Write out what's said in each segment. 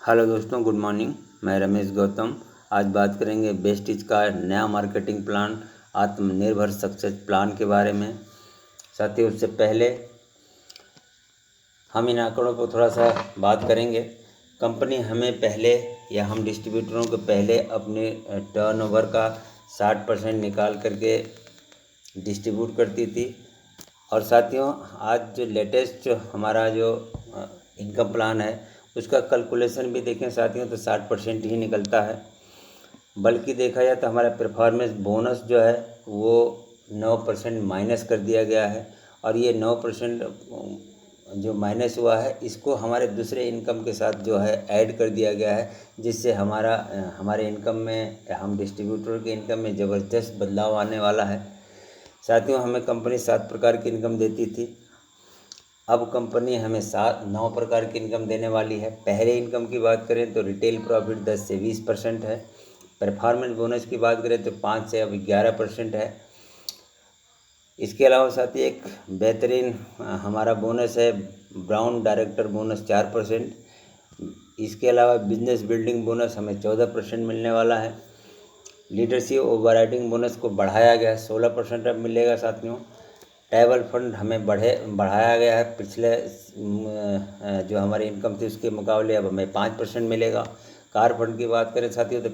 Hello दोस्तों, good morning. मैं रमेश गौतम। आज बात करेंगे बेस्टीज का नया मार्केटिंग प्लान, आत्मनिर्भर सक्सेस प्लान के बारे में। साथियों, उससे पहले हम इन आंकड़ों पर थोड़ा सा बात करेंगे। कंपनी हमें पहले या हम डिस्ट्रीब्यूटरों को पहले अपने टर्नओवर का 60% निकाल करके डिस्ट्रीब्यूट करती थी। और साथियों, आज जो लेटेस्ट जो हमारा जो इनकम प्लान है उसका कैलकुलेशन भी देखें साथियों तो 60% ही निकलता है। बल्कि देखा जाए तो हमारा परफॉर्मेंस बोनस जो है वो 9% माइनस कर दिया गया है। और ये 9% जो माइनस हुआ है इसको हमारे दूसरे इनकम के साथ जो है ऐड कर दिया गया है, जिससे हमारे इनकम में, हम डिस्ट्रीब्यूटर के इनकम में ज़बरदस्त बदलाव आने वाला है। साथियों, हमें कंपनी 7 प्रकार की इनकम देती थी, अब कंपनी हमें 9 प्रकार की इनकम देने वाली है। पहले इनकम की बात करें तो रिटेल प्रॉफिट 10 से 20% है। परफॉर्मेंस बोनस की बात करें तो 5 से अब 11% है। इसके अलावा साथ ही एक बेहतरीन हमारा बोनस है, ब्राउन डायरेक्टर बोनस 4%। इसके अलावा बिजनेस बिल्डिंग बोनस हमें 14% मिलने वाला है। लीडरशिप ओवरराइडिंग बोनस को बढ़ाया गया है, 16% अब मिलेगा साथियों। ट्रैवल फंड हमें बढ़ाया गया है, पिछले जो हमारी इनकम थी उसके मुकाबले अब हमें 5% मिलेगा। कार फंड की बात करें साथियों तो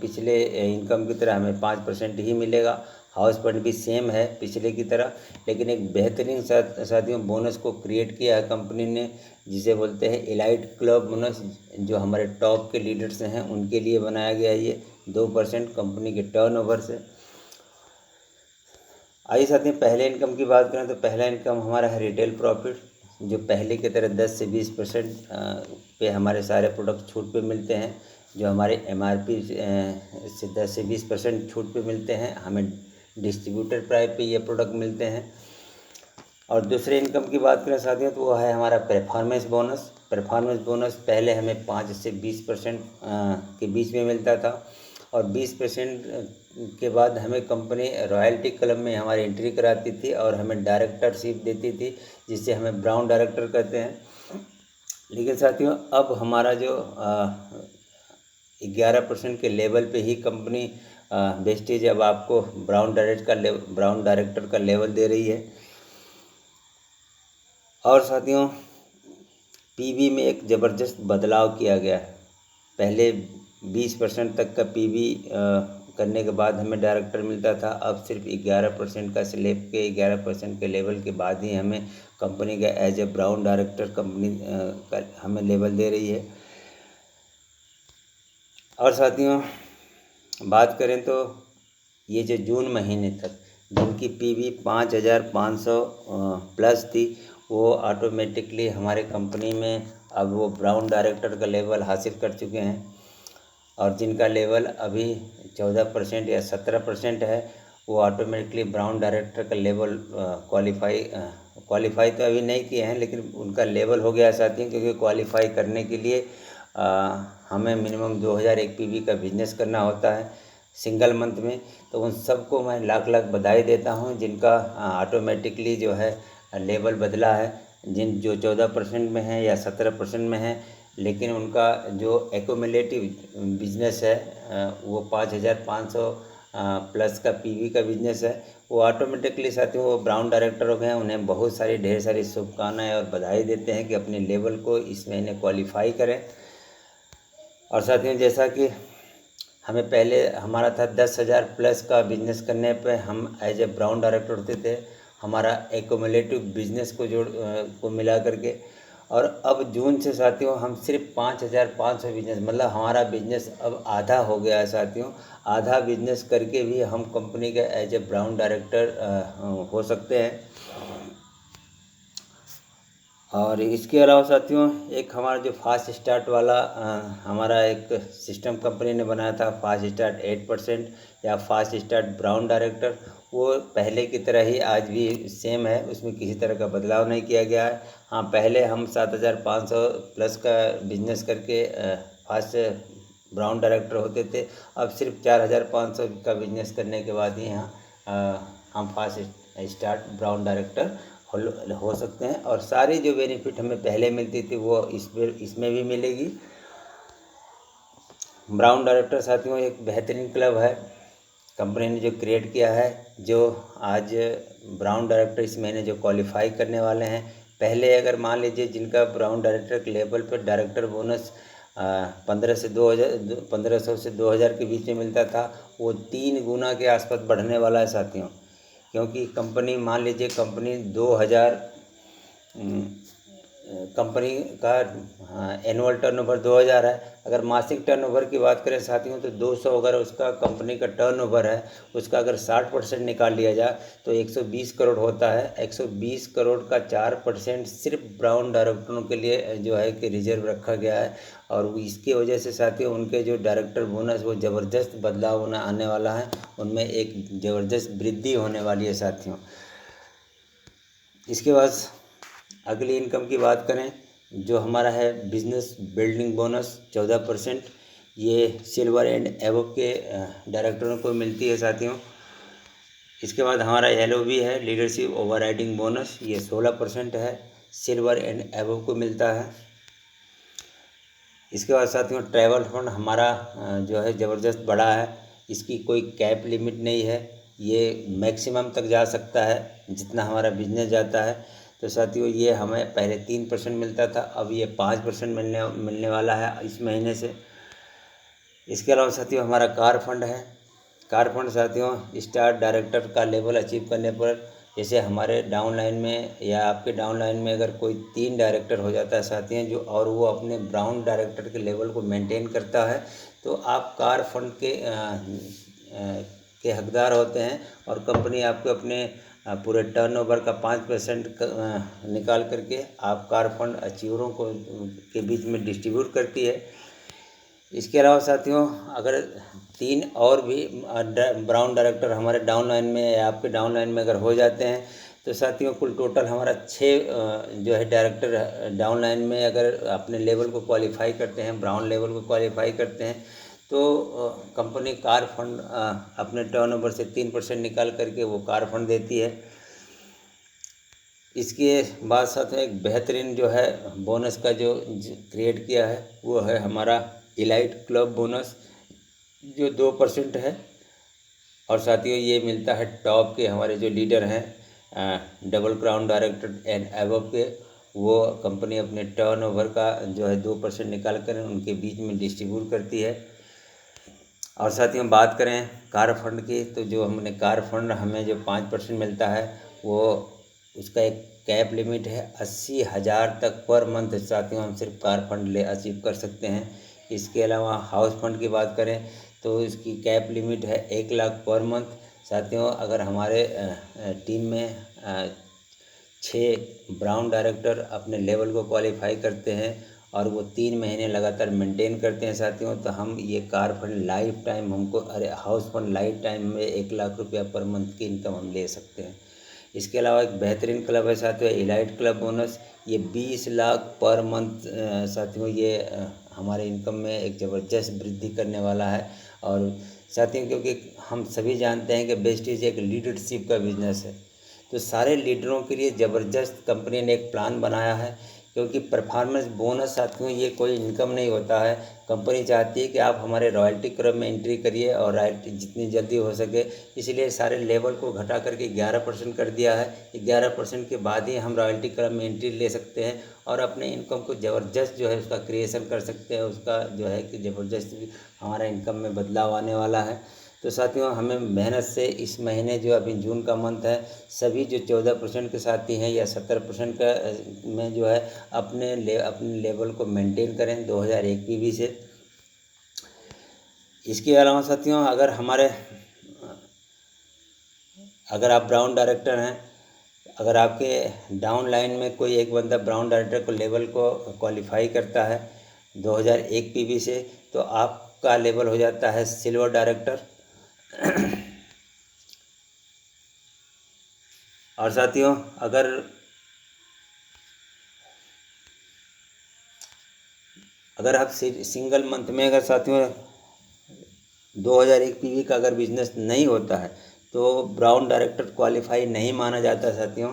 पिछले इनकम की तरह हमें 5% ही मिलेगा। हाउस फंड भी सेम है पिछले की तरह, लेकिन एक बेहतरीन साथियों बोनस को क्रिएट किया है कंपनी ने, जिसे बोलते हैं एलाइट क्लब बोनस। जो हमारे टॉप के लीडर्स हैं उनके लिए बनाया गया है ये 2% कंपनी के टर्नओवर से। आइए साथियों, पहले इनकम की बात करें तो पहला इनकम हमारा है रिटेल प्रॉफिट, जो पहले की तरह 10 से 20% पे हमारे सारे प्रोडक्ट छूट पे मिलते हैं। जो हमारे MRP से 10 से 20% छूट पे मिलते हैं, हमें डिस्ट्रीब्यूटर प्राइस पे ये प्रोडक्ट मिलते हैं। और दूसरे इनकम की बात करें साथियों तो वो है हमारा परफॉर्मेंस बोनस। परफॉर्मेंस बोनस पहले हमें 5 से 20% के बीच में मिलता था, और 20% के बाद हमें कंपनी रॉयल्टी क्लब में हमारी एंट्री कराती थी और हमें डायरेक्टरशिप देती थी, जिससे हमें ब्राउन डायरेक्टर कहते हैं। लेकिन साथियों, अब हमारा जो 11% के लेवल पे ही कंपनी वेस्टेज अब आपको ब्राउन डायरेक्टर का लेवल दे रही है। और साथियों, पीवी में एक ज़बरदस्त बदलाव किया गया है। पहले 20% तक का पीवी करने के बाद हमें डायरेक्टर मिलता था, अब सिर्फ 11% का स्लैब के 11% के लेवल के बाद ही हमें कंपनी का as a brown director company का हमें लेवल दे रही है। और साथियों, बात करें तो ये जो जून महीने तक जिनकी पीवी 5,500 प्लस थी, वो ऑटोमेटिकली हमारे कंपनी में अब वो ब्राउन डायरेक्टर का लेवल हासिल कर चुके हैं। और जिनका लेवल अभी 14% या 17% है, वो ऑटोमेटिकली ब्राउन डायरेक्टर का लेवल क्वालिफाई तो अभी नहीं किए हैं, लेकिन उनका लेवल हो गया साथियों। क्योंकि क्वालिफाई करने के लिए हमें मिनिमम 2,000 एक पीवी का बिजनेस करना होता है सिंगल मंथ में। तो उन सबको मैं लाख लाख बधाई देता हूं जिनका ऑटोमेटिकली जो है लेवल बदला है। जो 14% में है या 17% में है, लेकिन उनका जो एक्यूमुलेटिव बिजनेस है वो 5,500 प्लस का पीवी का बिजनेस है, वो ऑटोमेटिकली साथियों वो ब्राउन डायरेक्टर हो गए हैं। उन्हें बहुत सारी ढेर सारी शुभकामनाएं और बधाई देते हैं कि अपने लेवल को इस महीने क्वालिफाई करें। और साथियों, जैसा कि हमें पहले हमारा था 10,000 प्लस का बिजनेस करने पे हम एज ए ब्राउन डायरेक्टर होते थे, हमारा एक्यूमुलेटिव बिजनेस को मिला करके। और अब जून से साथियों हम सिर्फ 5,500 बिजनेस, मतलब हमारा बिजनेस अब आधा हो गया है साथियों। आधा बिजनेस करके भी हम कंपनी के एज ए ब्राउन डायरेक्टर हो सकते हैं। और इसके अलावा साथियों, एक हमारा जो फास्ट स्टार्ट वाला हमारा एक सिस्टम कंपनी ने बनाया था, फास्ट स्टार्ट 8% या फास्ट स्टार्ट ब्राउन डायरेक्टर, वो पहले की तरह ही आज भी सेम है, उसमें किसी तरह का बदलाव नहीं किया गया है। हाँ, पहले हम 7,500 प्लस का बिजनेस करके फास्ट ब्राउन डायरेक्टर होते थे, अब सिर्फ 4,500 का बिजनेस करने के बाद ही हम फास्ट स्टार्ट ब्राउन डायरेक्टर हो सकते हैं। और सारी जो बेनिफिट हमें पहले मिलती थी वो इसमें भी मिलेगी। ब्राउन डायरेक्टर साथियों एक बेहतरीन क्लब है, कंपनी ने जो क्रिएट किया है। जो आज ब्राउन डायरेक्टर इस महीने जो क्वालिफाई करने वाले हैं, पहले अगर मान लीजिए जिनका ब्राउन डायरेक्टर के लेवल पर डायरेक्टर बोनस 1500 से 2000 के बीच में मिलता था, वो 3 गुना के आसपास बढ़ने वाला है साथियों। क्योंकि कंपनी मान लीजिए कंपनी 2000 कंपनी का एनुअल टर्नओवर 2000 है। अगर मासिक टर्नओवर की बात करें साथियों तो 200 अगर उसका कंपनी का टर्नओवर है, उसका अगर 60% निकाल लिया जाए तो 120 करोड़ होता है। 120 करोड़ का 4% सिर्फ ब्राउन डायरेक्टरों के लिए जो है कि रिजर्व रखा गया है। और इसकी वजह से साथियों उनके जो डायरेक्टर बोनस वो ज़बरदस्त बदलाव होना आने वाला है, उनमें एक ज़बरदस्त वृद्धि होने वाली है साथियों। इसके बाद अगली इनकम की बात करें, जो हमारा है बिजनेस बिल्डिंग बोनस 14%, ये सिल्वर एंड एबव के डायरेक्टरों को मिलती है साथियों। इसके बाद हमारा LOB है लीडरशिप ओवरराइडिंग बोनस, ये 16% है, सिल्वर एंड एबव को मिलता है। इसके बाद साथियों ट्रैवल फंड हमारा जो है ज़बरदस्त बड़ा है, इसकी कोई कैप लिमिट नहीं है, ये मैक्सिमम तक जा सकता है जितना हमारा बिजनेस जाता है। तो साथियों ये हमें पहले 3% मिलता था, अब ये 5% मिलने वाला है इस महीने से। इसके अलावा साथियों हमारा कार फंड है। कार फंड साथियों स्टार डायरेक्टर का लेवल अचीव करने पर, जैसे हमारे डाउन लाइन में या आपके डाउन लाइन में अगर कोई 3 डायरेक्टर हो जाता है साथियों जो, और वो अपने ब्राउन डायरेक्टर के लेवल को मेंटेन करता है, तो आप कार फंड के हकदार होते हैं। और कंपनी आपको अपने पूरे टर्नओवर का 5% निकाल करके आप कार फंड अचीवरों को के बीच में डिस्ट्रीब्यूट करती है। इसके अलावा साथियों अगर 3 और भी ब्राउन डायरेक्टर हमारे डाउन लाइन में या आपके डाउन लाइन में अगर हो जाते हैं, तो साथियों कुल टोटल हमारा 6 जो है डायरेक्टर डाउन लाइन में अगर अपने लेवल को क्वालिफाई करते हैं, ब्राउन लेवल को क्वालिफाई करते हैं, तो कंपनी कार फंड अपने टर्नओवर से 3% निकाल करके वो कार फंड देती है। इसके बाद साथ में एक बेहतरीन जो है बोनस का जो क्रिएट किया है वो है हमारा इलाइट क्लब बोनस, जो 2% है। और साथियों ये मिलता है टॉप के हमारे जो लीडर हैं double crown director and above के, वो कंपनी अपने टर्नओवर का जो है 2% निकाल कर उनके बीच में डिस्ट्रीब्यूट करती है। और साथियों बात करें कार फंड की, तो जो हमने कार फंड हमें जो 5% मिलता है, वो उसका एक कैप लिमिट है 80,000 तक पर मंथ साथियों हम सिर्फ कार फंड ले अचीव कर सकते हैं। इसके अलावा हाउस फंड की बात करें तो इसकी कैप लिमिट है 1 लाख पर मंथ। साथियों अगर हमारे टीम में 6 ब्राउन डायरेक्टर अपने लेवल को क्वालिफाई करते हैं और वो 3 महीने लगातार मेंटेन करते हैं साथियों, तो हम ये कार फंड लाइफ टाइम हमको हाउस फंड लाइफ टाइम में 1 लाख रुपया पर मंथ की इनकम हम ले सकते हैं। इसके अलावा एक बेहतरीन क्लब है साथियों इलाइट क्लब बोनस, ये 20 लाख पर मंथ साथियों ये हमारे इनकम में एक ज़बरदस्त वृद्धि करने वाला है। और साथियों क्योंकि हम सभी जानते हैं कि बेस्टीज एक लीडरशिप का बिजनेस है, तो सारे लीडरों के लिए ज़बरदस्त कंपनी ने एक प्लान बनाया है। क्योंकि परफॉर्मेंस बोनस साथियों ये कोई इनकम नहीं होता है, कंपनी चाहती है कि आप हमारे रॉयल्टी क्लब में एंट्री करिए और रॉयल्टी जितनी जल्दी हो सके, इसलिए सारे लेवल को घटा करके 11% कर दिया है। 11% के बाद ही हम रॉयल्टी क्लब में एंट्री ले सकते हैं और अपने इनकम को ज़बरदस्त जो है उसका क्रिएशन कर सकते हैं, उसका जो है कि ज़बरदस्त हमारा इनकम में बदलाव आने वाला है। तो साथियों हमें मेहनत से इस महीने जो अभी जून का मंथ है, सभी जो 14% के साथी हैं या 70% का में जो है अपने लेवल को मेंटेन करें 2001 PV से। इसके अलावा साथियों अगर आप ब्राउन डायरेक्टर हैं, अगर आपके डाउन लाइन में कोई एक बंदा ब्राउन डायरेक्टर को लेवल को क्वालिफाई करता है 2001 PV से, तो आपका लेवल हो जाता है सिल्वर डायरेक्टर। और साथियों अगर आप सिंगल मंथ में अगर साथियों 2001 PV का अगर बिजनेस नहीं होता है तो ब्राउन डायरेक्टर क्वालिफाई नहीं माना जाता साथियों।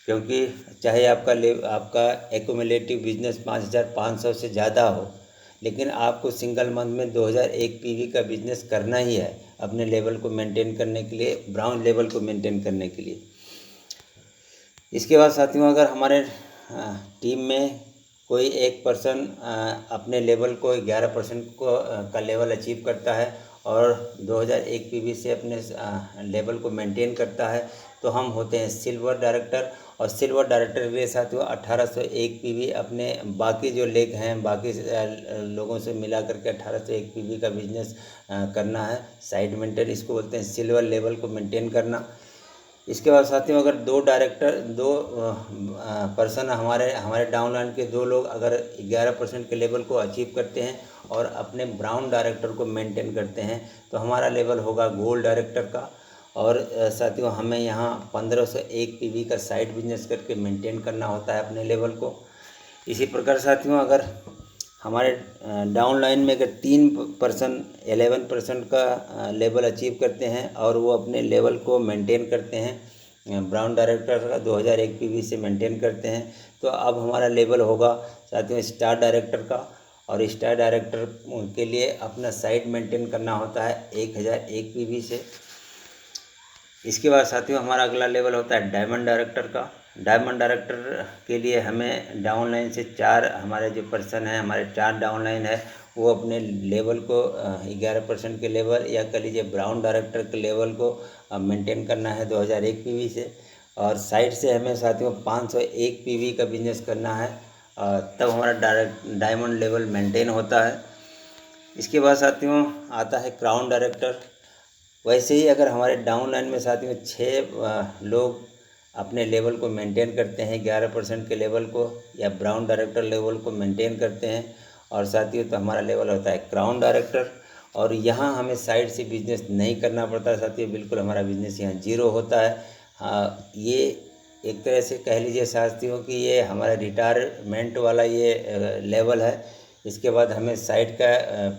क्योंकि चाहे आपका एक्यूमुलेटिव बिजनेस 5,500 से ज़्यादा हो, लेकिन आपको सिंगल मंथ में 2001 पीवी का बिजनेस करना ही है अपने लेवल को मेंटेन करने के लिए, ब्राउन लेवल को मेंटेन करने के लिए। इसके बाद साथियों, अगर हमारे टीम में कोई एक पर्सन अपने लेवल को 11% का लेवल अचीव करता है और 2001 पीवी से अपने लेवल को मेंटेन करता है, तो हम होते हैं सिल्वर डायरेक्टर। और सिल्वर डायरेक्टर के लिए साथियों 1801 पीवी अपने बाकी जो लेग हैं, बाकी लोगों से मिला करके 1801 पीवी का बिजनेस करना है, साइड मेंटेन इसको बोलते हैं, सिल्वर लेवल को मेंटेन करना। इसके बाद साथियों, अगर दो पर्सन हमारे डाउनलाइन के 2 लोग अगर 11% के लेवल को अचीव करते हैं और अपने ब्राउन डायरेक्टर को मेंटेन करते हैं, तो हमारा लेवल होगा गोल्ड डायरेक्टर का। और साथियों, हमें यहाँ 1501 पीवी का साइड बिजनेस करके मेंटेन करना होता है अपने लेवल को। इसी प्रकार साथियों, अगर हमारे डाउनलाइन में अगर 3 पर्सन 11% का लेवल अचीव करते हैं और वो अपने लेवल को मेंटेन करते हैं, ब्राउन डायरेक्टर का 2001 पीवी से मेंटेन करते हैं, तो अब हमारा लेवल होगा साथियों स्टार डायरेक्टर का। और स्टार डायरेक्टर के लिए अपना साइड मेंटेन करना होता है 1001 पीवी से। इसके बाद साथियों, हमारा अगला लेवल होता है डायमंड डायरेक्टर का। डायमंड डायरेक्टर के लिए हमें डाउनलाइन से 4 हमारे जो पर्सन हैं, हमारे 4 डाउनलाइन है, वो अपने लेवल को 11% के लेवल या कह लीजिए ब्राउन डायरेक्टर के लेवल को मेंटेन करना है 2001 पीवी से। और साइड से हमें साथियों 501 पीवी का बिजनेस करना है, तब हमारा डायमंड लेवल मेंटेन होता है। इसके बाद साथियों आता है क्राउन डायरेक्टर। वैसे ही अगर हमारे डाउनलाइन में साथियों 6 लोग अपने लेवल को मेंटेन करते हैं 11% के लेवल को या ब्राउन डायरेक्टर लेवल को मेंटेन करते हैं और साथियों, तो हमारा लेवल होता है क्राउन डायरेक्टर। और यहाँ हमें साइड से बिजनेस नहीं करना पड़ता साथियों, बिल्कुल हमारा बिजनेस यहाँ 0 होता है। हाँ, ये एक तरह से कह लीजिए साथियों कि ये हमारा रिटायरमेंट वाला ये लेवल है। इसके बाद हमें साइड का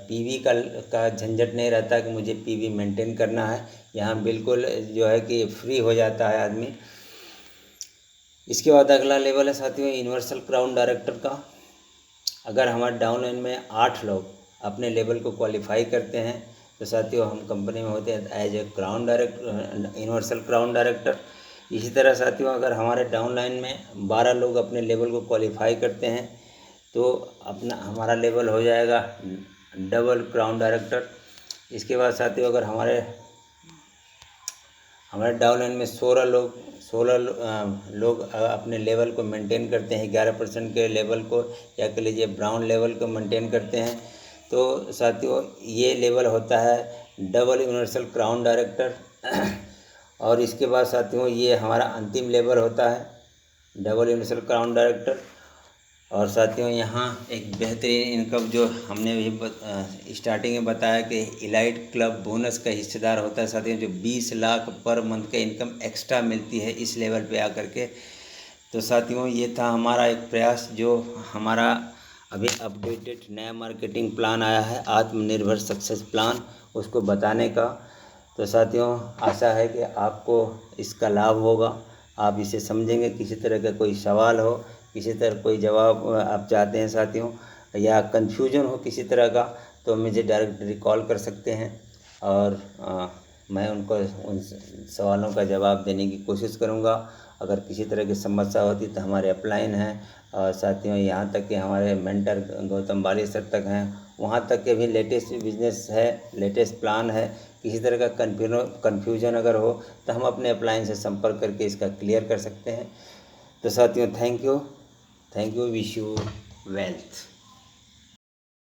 पीवी का झंझट नहीं रहता कि मुझे पीवी मेंटेन करना है, यहाँ बिल्कुल जो है कि फ्री हो जाता है आदमी। इसके बाद अगला लेवल है साथियों यूनिवर्सल क्राउन डायरेक्टर का। अगर हमारे डाउनलाइन में 8 लोग अपने लेवल को क्वालिफाई करते हैं, तो साथियों हम कंपनी में होते हैं as a crown director, universal crown director. इसी तरह साथियों, अगर हमारे डाउनलाइन में 12 लोग अपने लेवल को क्वालिफाई करते हैं, तो अपना हमारा लेवल हो जाएगा डबल क्राउन डायरेक्टर। इसके बाद साथियों, अगर हमारे डाउनलाइन में 16 लोग अपने लेवल को मेंटेन करते हैं 11% के लेवल को या कह लीजिए ब्राउन लेवल को मेंटेन करते हैं, तो साथियों ये लेवल होता है डबल यूनिवर्सल क्राउन डायरेक्टर। और इसके बाद साथियों ये हमारा अंतिम लेवल होता है डबल यूनिवर्सल क्राउन डायरेक्टर। और साथियों यहाँ एक बेहतरीन इनकम जो हमने भी स्टार्टिंग में बताया कि इलाइट क्लब बोनस का हिस्सेदार होता है साथियों, जो 20 लाख पर मंथ का इनकम एक्स्ट्रा मिलती है इस लेवल पे आकर के। तो साथियों ये था हमारा एक प्रयास, जो हमारा अभी अपडेटेड नया मार्केटिंग प्लान आया है, आत्मनिर्भर सक्सेस प्लान, उसको बताने का। तो साथियों आशा है कि आपको इसका लाभ होगा, आप इसे समझेंगे। किसी तरह का कोई सवाल हो, किसी तरह कोई जवाब आप चाहते हैं साथियों, या कन्फ्यूजन हो किसी तरह का, तो मुझे डायरेक्ट कॉल कर सकते हैं और मैं उनको उन सवालों का जवाब देने की कोशिश करूंगा। अगर किसी तरह की समस्या होती तो हमारे अपलाइन हैं, और साथियों यहाँ तक कि हमारे मेंटर गौतम बाली सर तक हैं, वहाँ तक के भी लेटेस्ट बिजनेस है, लेटेस्ट प्लान है। किसी तरह का कन्फ्यूजन अगर हो तो हम अपने अपलाइन से संपर्क करके इसका क्लियर कर सकते हैं। तो साथियों thank you, wish you wealth.